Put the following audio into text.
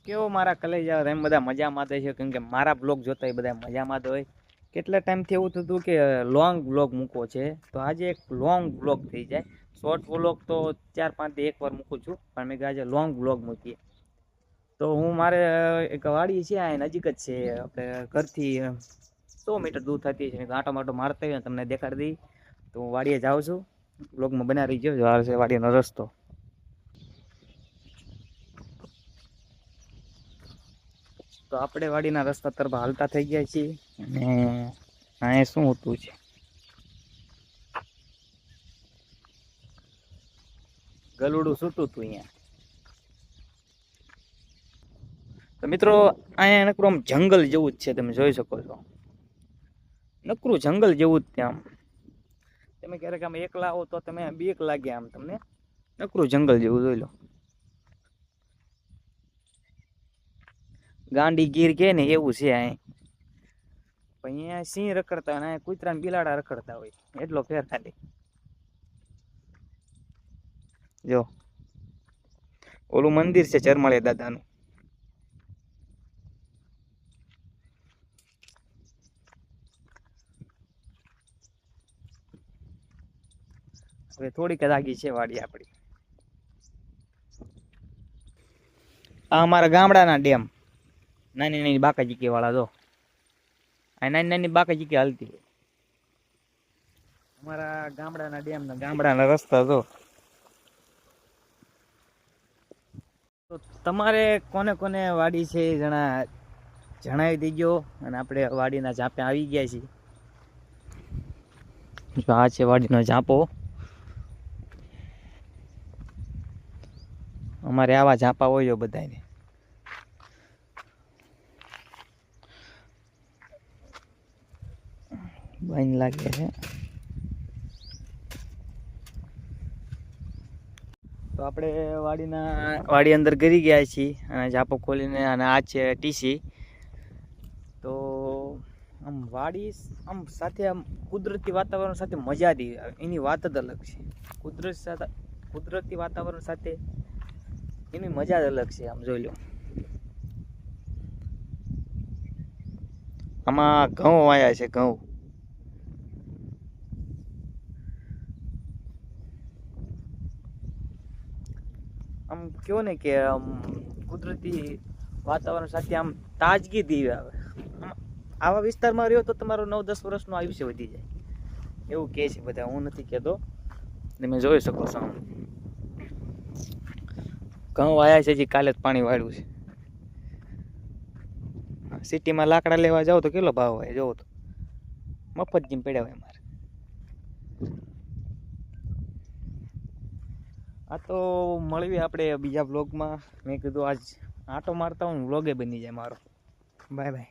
કેવો મારા કલેજા એમ બધા મજામાં છે, કેમ કે મારા બ્લોગ જોતા એ બધા મજામાં જ હોય. કેટલા ટાઈમથી એવું થતું કે લોંગ બ્લોગ મૂકવો છે, તો આજે એક લોંગ બ્લોગ થઈ જાય. શોર્ટ બ્લોગ તો 4-5 દી એકવાર મૂકું છું, પણ મેં આજે લોંગ બ્લોગ મૂકીએ. તો હું મારે એક વાડી છે આ નજીક જ છે, આપણે ઘરથી 100 મીટર દૂર થતી છે. આંટો માટો મારતા હોય તમને દેખાડી દઈ. તો હું વાડીએ જાઉં છું, બ્લોગમાં બના રહી ગયો આ છે વાડીનો રસ્તો. તો આપણે વાડીના રસ્તા તરફ હાલતા થઈ ગયા છીએ, અને અહીંયા શું હોતું છે, ગલુડું સૂતું હતું અહીંયા. તો મિત્રો અહીંયા નકરું આમ જંગલ જેવું જ છે, તમે જોઈ શકો છો. નકરું જંગલ જેવું જ ત્યાં. તમે ક્યારેક આમ એકલા આવો તો તમે બીક લાગે, આમ તમને નકરું જંગલ જેવું જોઈ લો. ગાંડી ગીર કે ને એવું છે અહીં. પણ અહીંયા સિંહ રખડતા હોય, કૂતરા ને બિલાડા રખડતા હોય, એટલો ફેર ખાલી. જો ઓલું મંદિર છે ચરમાળે દાદાનું. હવે થોડીક જ આગી છે વાડી આપડી. આ અમારા ગામડાના ડેમ, નાની નાની બાકાજીકી વાળા. જો આ નાની નાની બાકાજીકી હાલતી હોય. અમારા ગામડાના ડેમ ના ગામડાના રસ્તા. જો તો તમારે કોને કોને વાડી છે જણાવી દેજો. અને આપણે વાડીના ઝાપે આવી ગયા છીએ. આ છે વાડીનો ઝાપો. અમારે આવા ઝાપા હોય બધાને. બાઈન લાગે છે. તો આપણે વાડી અંદર ગરી ગયા છીએ, અને ઝાપો ખોલીને. અને આ છે ટીસી. તો આમ વાડી આમ સાથે આમ કુદરતી વાતાવરણ સાથે મજા દી, એની વાત જ અલગ છે. કુદરતી વાતાવરણ સાથે એની મજા જ અલગ છે. આમ જોઈ લો, આમાં ઘઉં વાયા છે, ઘઉં. આમ કયો ને કે આમ કુદરતી વાતાવરણ સાથે આમ તાજગી દી આવે. આવા વિસ્તારમાં રહ્યો તો તમારું 9-10 વર્ષનું આયુષ્ય વધી જાય, એવું કહે છે બધા. હું નથી કહેતો, તમે જોઈ શકો છો. ઘઉં વાયા છે, હજી કાલે જ પાણી વાળ્યું છે. સિટીમાં લાકડા લેવા જાવ તો કેટલો ભાવ હોય જોવો તો, મફત જીમ પડ્યા હોય મારે. આ તો મળવી આપણે બીજા બ્લોગમાં. મેં કીધું આજ આટો મારતા હું, બ્લોગે બની જાય મારો. Bye bye.